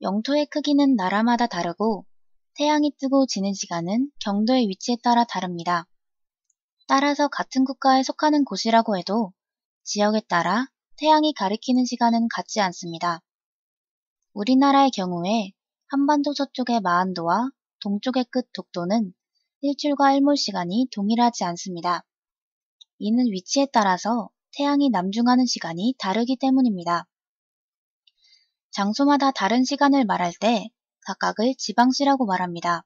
영토의 크기는 나라마다 다르고 태양이 뜨고 지는 시간은 경도의 위치에 따라 다릅니다. 따라서 같은 국가에 속하는 곳이라고 해도 지역에 따라 태양이 가리키는 시간은 같지 않습니다. 우리나라의 경우에 한반도 서쪽의 마한도와 동쪽의 끝 독도는 일출과 일몰 시간이 동일하지 않습니다. 이는 위치에 따라서 태양이 남중하는 시간이 다르기 때문입니다. 장소마다 다른 시간을 말할 때 각각을 지방시라고 말합니다.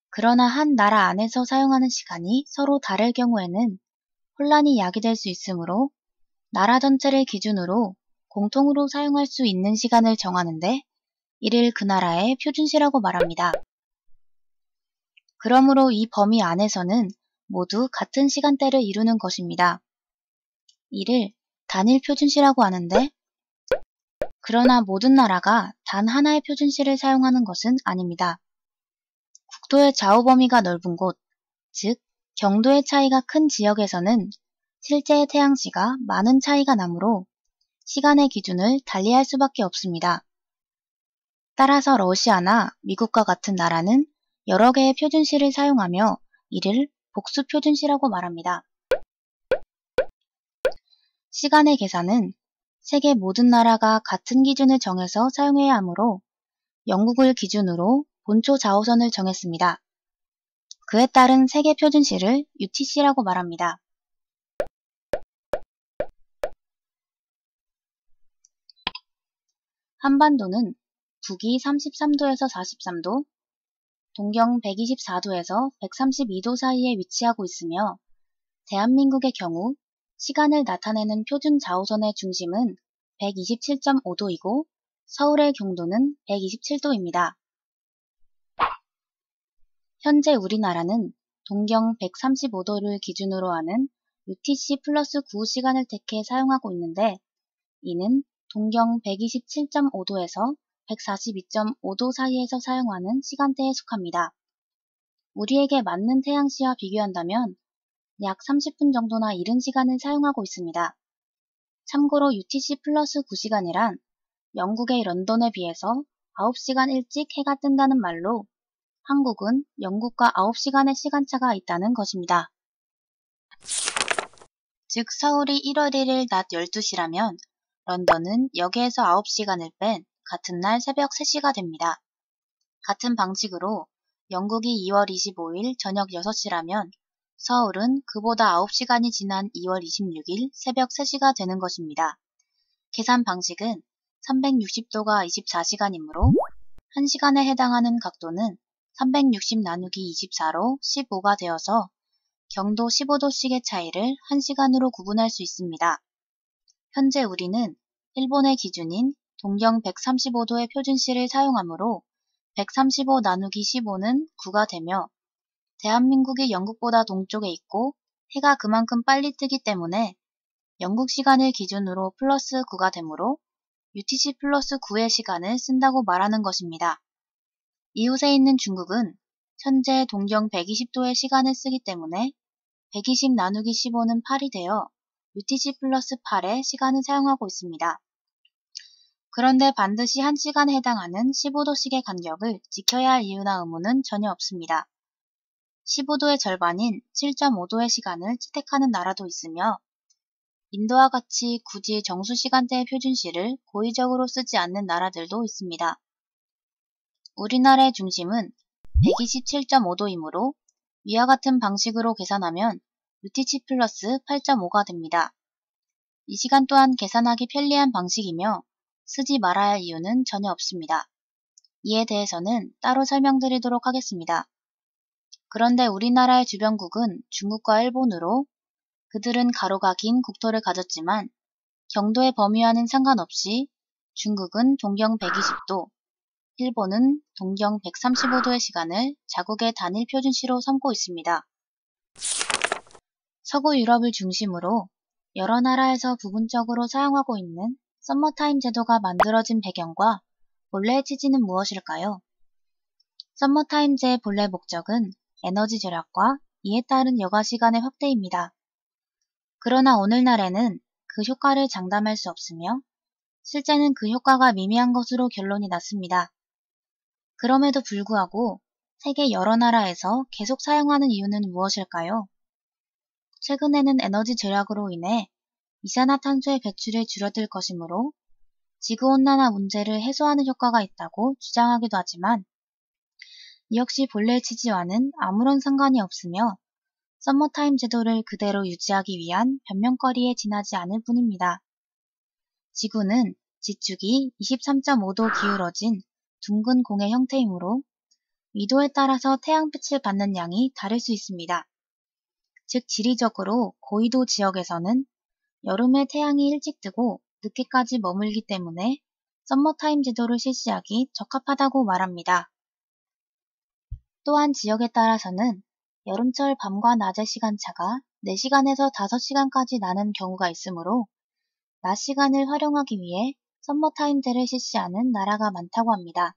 그러나 한 나라 안에서 사용하는 시간이 서로 다를 경우에는 혼란이 야기될 수 있으므로 나라 전체를 기준으로 공통으로 사용할 수 있는 시간을 정하는데 이를 그 나라의 표준시라고 말합니다. 그러므로 이 범위 안에서는 모두 같은 시간대를 이루는 것입니다. 이를 단일 표준시라고 하는데 그러나 모든 나라가 단 하나의 표준시를 사용하는 것은 아닙니다. 국토의 좌우 범위가 넓은 곳, 즉 경도의 차이가 큰 지역에서는 실제의 태양시가 많은 차이가 나므로 시간의 기준을 달리할 수밖에 없습니다. 따라서 러시아나 미국과 같은 나라는 여러 개의 표준시를 사용하며 이를 복수 표준시라고 말합니다. 시간의 계산은 세계 모든 나라가 같은 기준을 정해서 사용해야 하므로 영국을 기준으로 본초 좌우선을 정했습니다. 그에 따른 세계 표준시를 UTC라고 말합니다. 한반도는 북위 33도에서 43도, 동경 124도에서 132도 사이에 위치하고 있으며 대한민국의 경우 시간을 나타내는 표준 좌우선의 중심은 127.5도이고 서울의 경도는 127도입니다. 현재 우리나라는 동경 135도를 기준으로 하는 UTC 플러스 9 시간을 택해 사용하고 있는데 이는 동경 127.5도에서 142.5도 사이에서 사용하는 시간대에 속합니다. 우리에게 맞는 태양시와 비교한다면 약 30분 정도나 이른 시간을 사용하고 있습니다. 참고로 UTC 플러스 9시간이란 영국의 런던에 비해서 9시간 일찍 해가 뜬다는 말로 한국은 영국과 9시간의 시간차가 있다는 것입니다. 즉 서울이 1월 1일 낮 12시라면 런던은 여기에서 9시간을 뺀 같은 날 새벽 3시가 됩니다. 같은 방식으로 영국이 2월 25일 저녁 6시라면 서울은 그보다 9시간이 지난 2월 26일 새벽 3시가 되는 것입니다. 계산 방식은 360도가 24시간이므로 1시간에 해당하는 각도는 360 나누기 24로 15가 되어서 경도 15도씩의 차이를 1시간으로 구분할 수 있습니다. 현재 우리는 일본의 기준인 동경 135도의 표준시를 사용하므로 135 나누기 15는 9가 되며 대한민국이 영국보다 동쪽에 있고 해가 그만큼 빨리 뜨기 때문에 영국 시간을 기준으로 플러스 9가 되므로 UTC 플러스 9의 시간을 쓴다고 말하는 것입니다. 이웃에 있는 중국은 현재 동경 120도의 시간을 쓰기 때문에 120 나누기 15는 8이 되어 UTC 플러스 8의 시간을 사용하고 있습니다. 그런데 반드시 1시간에 해당하는 15도씩의 간격을 지켜야 할 이유나 의무는 전혀 없습니다. 15도의 절반인 7.5도의 시간을 채택하는 나라도 있으며 인도와 같이 굳이 정수 시간대의 표준시를 고의적으로 쓰지 않는 나라들도 있습니다. 우리나라의 중심은 127.5도이므로 위와 같은 방식으로 계산하면 UTC 플러스 8.5가 됩니다. 이 시간 또한 계산하기 편리한 방식이며 쓰지 말아야 할 이유는 전혀 없습니다. 이에 대해서는 따로 설명드리도록 하겠습니다. 그런데 우리나라의 주변국은 중국과 일본으로 그들은 가로가 긴 국토를 가졌지만 경도의 범위와는 상관없이 중국은 동경 120도, 일본은 동경 135도의 시간을 자국의 단일 표준시로 삼고 있습니다. 서구 유럽을 중심으로 여러 나라에서 부분적으로 사용하고 있는 썸머타임 제도가 만들어진 배경과 본래의 취지는 무엇일까요? 썸머타임제의 본래 목적은 에너지 절약과 이에 따른 여가 시간의 확대입니다. 그러나 오늘날에는 그 효과를 장담할 수 없으며 실제는 그 효과가 미미한 것으로 결론이 났습니다. 그럼에도 불구하고 세계 여러 나라에서 계속 사용하는 이유는 무엇일까요? 최근에는 에너지 절약으로 인해 이산화탄소의 배출이 줄어들 것이므로 지구온난화 문제를 해소하는 효과가 있다고 주장하기도 하지만 이 역시 본래의 취지와는 아무런 상관이 없으며 서머타임 제도를 그대로 유지하기 위한 변명거리에 지나지 않을 뿐입니다. 지구는 지축이 23.5도 기울어진 둥근 공의 형태이므로 위도에 따라서 태양빛을 받는 양이 다를 수 있습니다. 즉 지리적으로 고위도 지역에서는 여름에 태양이 일찍 뜨고 늦게까지 머물기 때문에 서머타임 제도를 실시하기 적합하다고 말합니다. 또한 지역에 따라서는 여름철 밤과 낮의 시간차가 4시간에서 5시간까지 나는 경우가 있으므로 낮 시간을 활용하기 위해 서머타임제를 실시하는 나라가 많다고 합니다.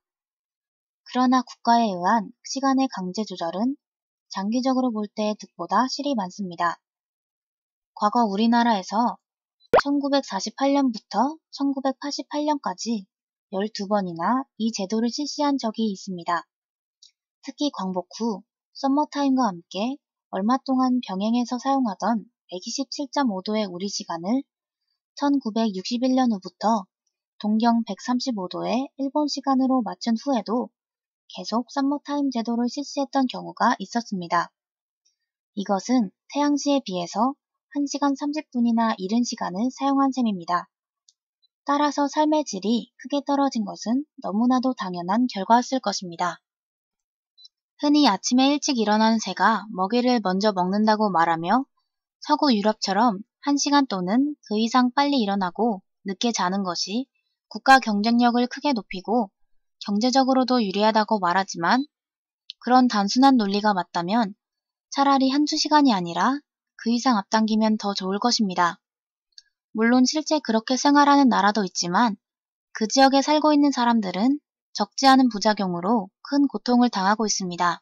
그러나 국가에 의한 시간의 강제 조절은 장기적으로 볼 때의 득보다 실이 많습니다. 과거 우리나라에서 1948년부터 1988년까지 12번이나 이 제도를 실시한 적이 있습니다. 특히 광복 후 서머타임과 함께 얼마 동안 병행해서 사용하던 127.5도의 우리 시간을 1961년 후부터 동경 135도의 일본 시간으로 맞춘 후에도 계속 서머타임 제도를 실시했던 경우가 있었습니다. 이것은 태양시에 비해서 1시간 30분이나 이른 시간을 사용한 셈입니다. 따라서 삶의 질이 크게 떨어진 것은 너무나도 당연한 결과였을 것입니다. 흔히 아침에 일찍 일어나는 새가 먹이를 먼저 먹는다고 말하며 서구 유럽처럼 1시간 또는 그 이상 빨리 일어나고 늦게 자는 것이 국가 경쟁력을 크게 높이고 경제적으로도 유리하다고 말하지만 그런 단순한 논리가 맞다면 차라리 1~2시간이 아니라 그 이상 앞당기면 더 좋을 것입니다. 물론 실제 그렇게 생활하는 나라도 있지만 그 지역에 살고 있는 사람들은 적지 않은 부작용으로 큰 고통을 당하고 있습니다.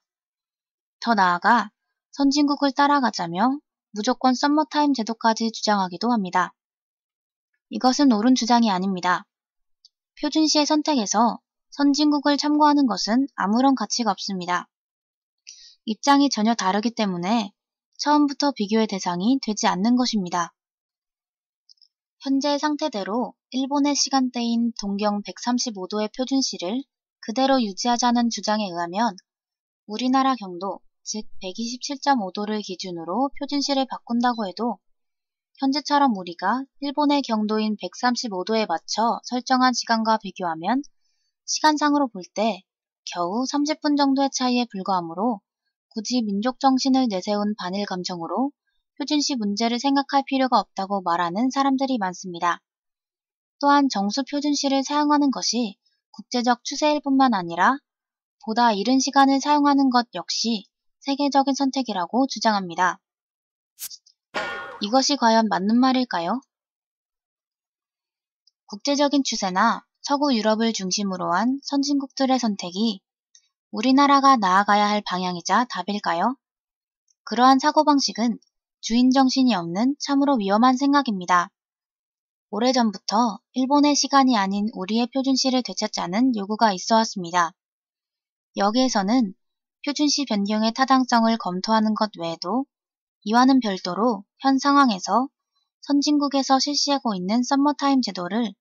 더 나아가 선진국을 따라가자며 무조건 서머타임 제도까지 주장하기도 합니다. 이것은 옳은 주장이 아닙니다. 표준시의 선택에서 선진국을 참고하는 것은 아무런 가치가 없습니다. 입장이 전혀 다르기 때문에 처음부터 비교의 대상이 되지 않는 것입니다. 현재의 상태대로 일본의 시간대인 동경 135도의 표준시를 그대로 유지하자는 주장에 의하면 우리나라 경도, 즉 127.5도를 기준으로 표준시를 바꾼다고 해도 현재처럼 우리가 일본의 경도인 135도에 맞춰 설정한 시간과 비교하면 시간상으로 볼 때 겨우 30분 정도의 차이에 불과하므로 굳이 민족 정신을 내세운 반일 감정으로 표준시 문제를 생각할 필요가 없다고 말하는 사람들이 많습니다. 또한 정수 표준시를 사용하는 것이 국제적 추세일 뿐만 아니라 보다 이른 시간을 사용하는 것 역시 세계적인 선택이라고 주장합니다. 이것이 과연 맞는 말일까요? 국제적인 추세나 서구 유럽을 중심으로 한 선진국들의 선택이 우리나라가 나아가야 할 방향이자 답일까요? 그러한 사고방식은 주인정신이 없는 참으로 위험한 생각입니다. 오래전부터 일본의 시간이 아닌 우리의 표준시를 되찾자는 요구가 있어 왔습니다. 여기에서는 표준시 변경의 타당성을 검토하는 것 외에도 이와는 별도로 현 상황에서 선진국에서 실시하고 있는 서머타임 제도를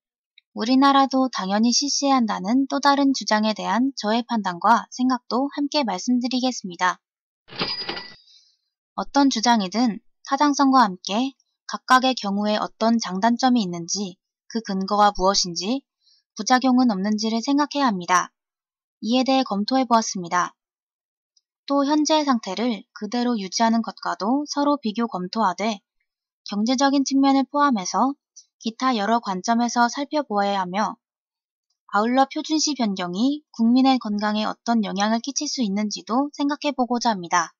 우리나라도 당연히 실시해야 한다는 또 다른 주장에 대한 저의 판단과 생각도 함께 말씀드리겠습니다. 어떤 주장이든 타당성과 함께 각각의 경우에 어떤 장단점이 있는지, 그 근거가 무엇인지, 부작용은 없는지를 생각해야 합니다. 이에 대해 검토해 보았습니다. 또 현재의 상태를 그대로 유지하는 것과도 서로 비교 검토하되 경제적인 측면을 포함해서 기타 여러 관점에서 살펴보아야 하며 아울러 표준시 변경이 국민의 건강에 어떤 영향을 끼칠 수 있는지도 생각해 보고자 합니다.